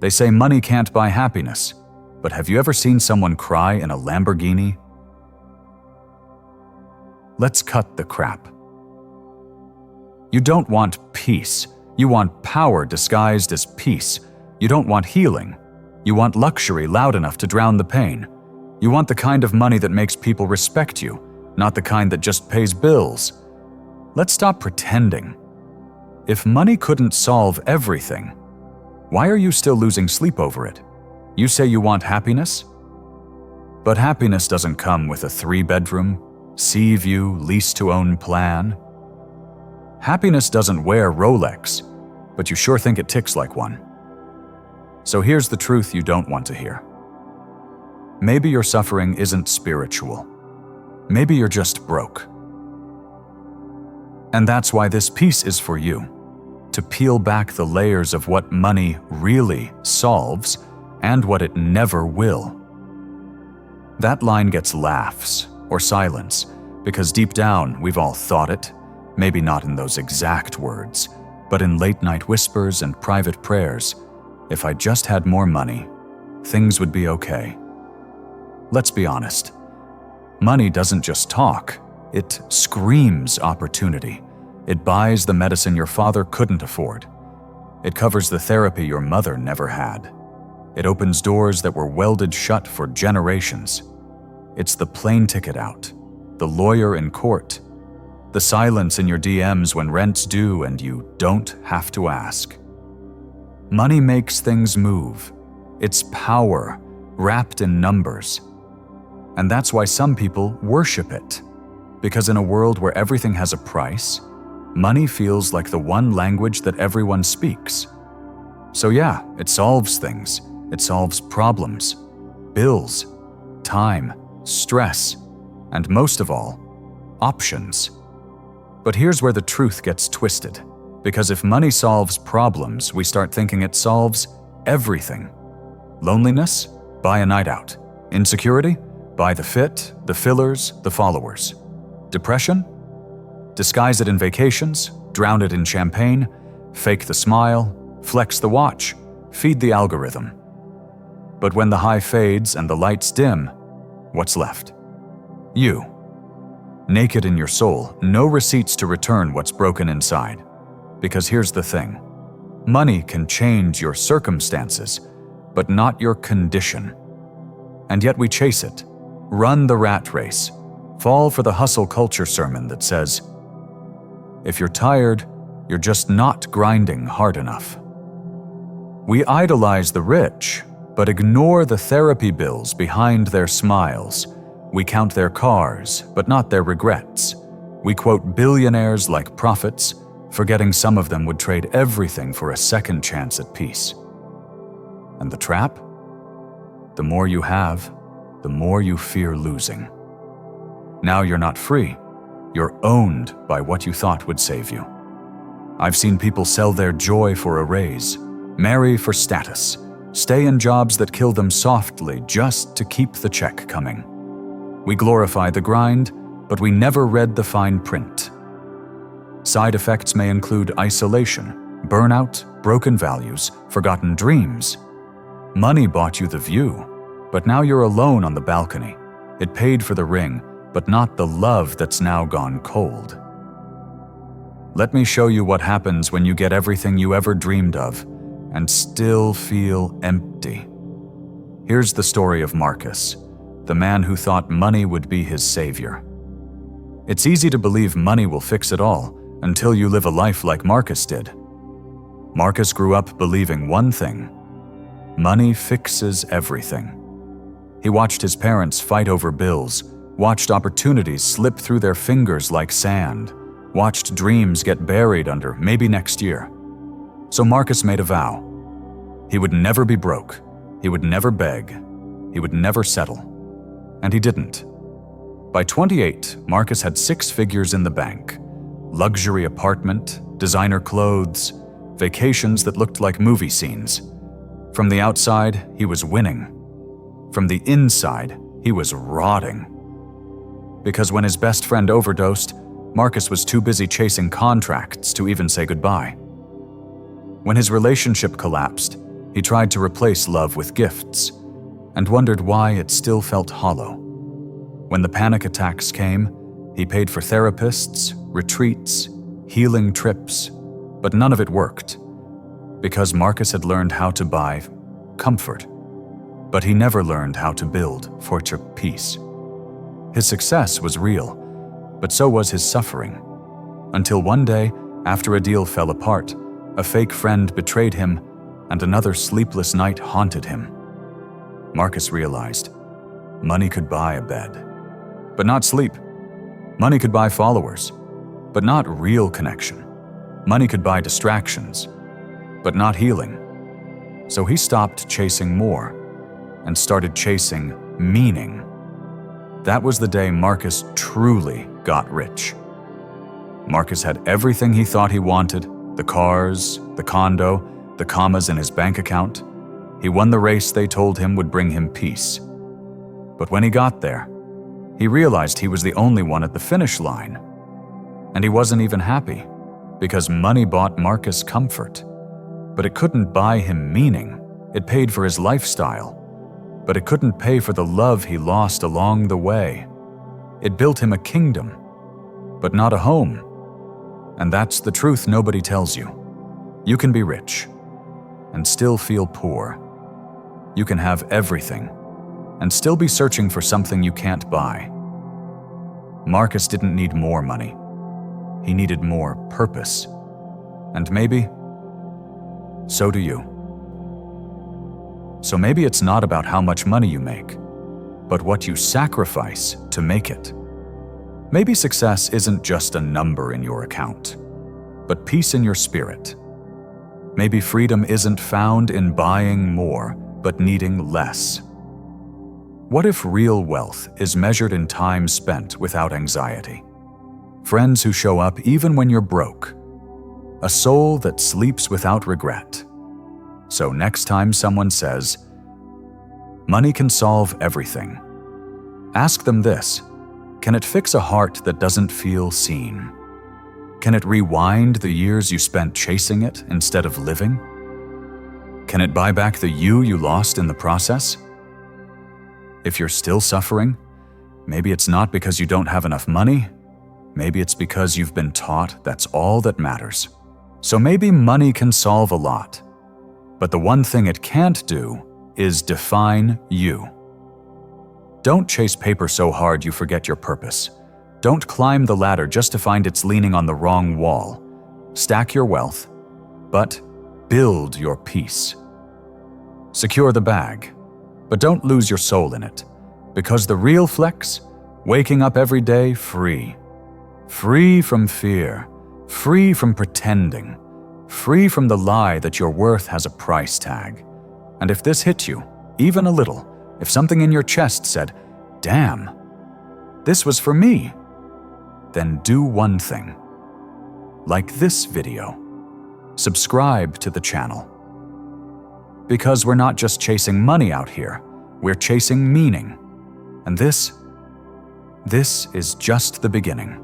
They say money can't buy happiness, but have you ever seen someone cry in a Lamborghini? Let's cut the crap. You don't want peace. You want power disguised as peace. You don't want healing. You want luxury loud enough to drown the pain. You want the kind of money that makes people respect you, not the kind that just pays bills. Let's stop pretending. If money couldn't solve everything, why are you still losing sleep over it? You say you want happiness? But happiness doesn't come with a 3-bedroom, sea view, lease-to-own plan. Happiness doesn't wear Rolex, but you sure think it ticks like one. So here's the truth you don't want to hear. Maybe your suffering isn't spiritual. Maybe you're just broke. And that's why this piece is for you, to peel back the layers of what money really solves and what it never will. That line gets laughs or silence because deep down we've all thought it, maybe not in those exact words, but in late-night whispers and private prayers. If I just had more money, things would be okay. Let's be honest. Money doesn't just talk, it screams opportunity. It buys the medicine your father couldn't afford. It covers the therapy your mother never had. It opens doors that were welded shut for generations. It's the plane ticket out, the lawyer in court, the silence in your DMs when rent's due and you don't have to ask. Money makes things move. It's power, wrapped in numbers. And that's why some people worship it. Because in a world where everything has a price, money feels like the one language that everyone speaks. So yeah, it solves things. It solves problems, bills, time, stress, and most of all, options. But here's where the truth gets twisted. Because if money solves problems, we start thinking it solves everything. Loneliness? Buy a night out. Insecurity? Buy the fit, the fillers, the followers. Depression? Disguise it in vacations, drown it in champagne, fake the smile, flex the watch, feed the algorithm. But when the high fades and the lights dim, what's left? You. Naked in your soul, no receipts to return what's broken inside. Because here's the thing. Money can change your circumstances, but not your condition. And yet we chase it, run the rat race, fall for the hustle culture sermon that says, if you're tired, you're just not grinding hard enough. We idolize the rich, but ignore the therapy bills behind their smiles. We count their cars, but not their regrets. We quote billionaires like prophets, forgetting some of them would trade everything for a second chance at peace. And the trap? The more you have, the more you fear losing. Now you're not free. You're owned by what you thought would save you. I've seen people sell their joy for a raise, marry for status, stay in jobs that kill them softly just to keep the check coming. We glorify the grind, but we never read the fine print. Side effects may include isolation, burnout, broken values, forgotten dreams. Money bought you the view, but now you're alone on the balcony. It paid for the ring, but not the love that's now gone cold. Let me show you what happens when you get everything you ever dreamed of and still feel empty. Here's the story of Marcus, the man who thought money would be his savior. It's easy to believe money will fix it all until you live a life like Marcus did. Marcus grew up believing one thing: money fixes everything. He watched his parents fight over bills, watched opportunities slip through their fingers like sand, watched dreams get buried under maybe next year. So Marcus made a vow. He would never be broke. He would never beg. He would never settle. And he didn't. By 28, Marcus had 6 figures in the bank: luxury apartment, designer clothes, vacations that looked like movie scenes. From the outside, he was winning. From the inside, he was rotting. Because when his best friend overdosed, Marcus was too busy chasing contracts to even say goodbye. When his relationship collapsed, He tried to replace love with gifts and wondered why it still felt hollow. When the panic attacks came, he paid for therapists, retreats, healing trips, but none of it worked because Marcus had learned how to buy comfort, but he never learned how to build future peace. His success was real, but so was his suffering. Until one day, after a deal fell apart, a fake friend betrayed him and another sleepless night haunted him. Marcus realized money could buy a bed, but not sleep. Money could buy followers, but not real connection. Money could buy distractions, but not healing. So he stopped chasing more and started chasing meaning. That was the day Marcus truly got rich. Marcus had everything he thought he wanted: the cars, the condo, the commas in his bank account. He won the race they told him would bring him peace. But when he got there, he realized he was the only one at the finish line. And he wasn't even happy, because money bought Marcus comfort. But it couldn't buy him meaning. It paid for his lifestyle. But it couldn't pay for the love he lost along the way. It built him a kingdom, but not a home. And that's the truth nobody tells you. You can be rich and still feel poor. You can have everything and still be searching for something you can't buy. Marcus didn't need more money. He needed more purpose. And maybe, so do you. So maybe it's not about how much money you make, but what you sacrifice to make it. Maybe success isn't just a number in your account, but peace in your spirit. Maybe freedom isn't found in buying more, but needing less. What if real wealth is measured in time spent without anxiety? Friends who show up even when you're broke. A soul that sleeps without regret. So next time someone says, "Money can solve everything," ask them this: can it fix a heart that doesn't feel seen? Can it rewind the years you spent chasing it instead of living? Can it buy back the you lost in the process? If you're still suffering, maybe it's not because you don't have enough money. Maybe it's because you've been taught that's all that matters. So maybe money can solve a lot, but the one thing it can't do is define you. Don't chase paper so hard you forget your purpose. Don't climb the ladder just to find it's leaning on the wrong wall. Stack your wealth, but build your peace. Secure the bag, but don't lose your soul in it, because the real flex, waking up every day free. Free from fear, free from pretending, free from the lie that your worth has a price tag. And if this hit you, even a little, if something in your chest said, "Damn, this was for me," then do one thing. Like this video. Subscribe to the channel. Because we're not just chasing money out here, we're chasing meaning. And this is just the beginning.